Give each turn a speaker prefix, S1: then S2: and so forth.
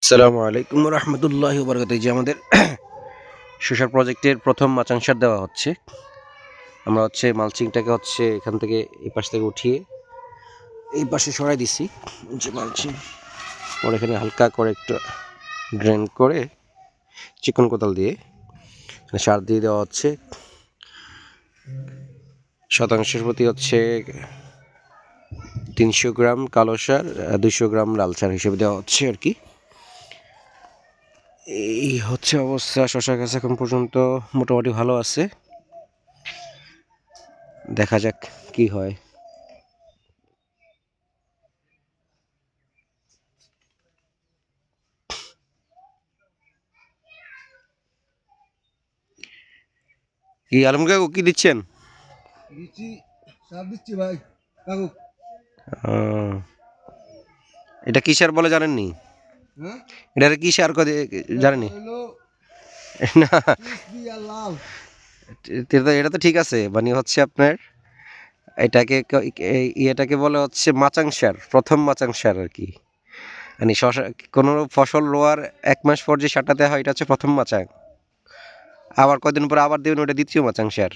S1: আসসালামু আলাইকুম রহমতুল্লাহি ওবরাকাতুহু। এই যে আমাদের শসার প্রজেক্টের প্রথম মাচাং সার দেওয়া হচ্ছে। আমরা মালচিংটাকে এখান থেকে এই পাশ থেকে উঠিয়ে এই পাশে সরাই দিছি। যে মালচিং পরে এখানে হালকা করে একটু ড্রেন করে চিকন কোদাল দিয়ে সার দিয়ে দেওয়া হচ্ছে। শতাংশের প্রতি 300 গ্রাম কালো সার, 200 গ্রাম লাল সার হিসেবে দেওয়া হচ্ছে আর কি। এই অবস্থা। শশা গাছ এখন পর্যন্ত মোটামুটি ভালো আছে, দেখা যাক কি হয়। কি আলম কাকু কি দিচ্ছেন?
S2: ভাই কাকু।
S1: এটা কি সার বলে জানেননি?
S2: হ্যাঁ,
S1: এটা কি সার জানেননি? না, এটা তো ঠিক আছে, মানে আপনার এটাকে বলে মাচাং সার, প্রথম মাচাং সার আর কি। মানে শশা কোনো ফসল রোয়ার 1 মাস পর যে সারটা দেওয়া হয় এটা প্রথম মাচাং। আবার কদিন পর আবার দেবেন ওটা দ্বিতীয় মাচাং সার।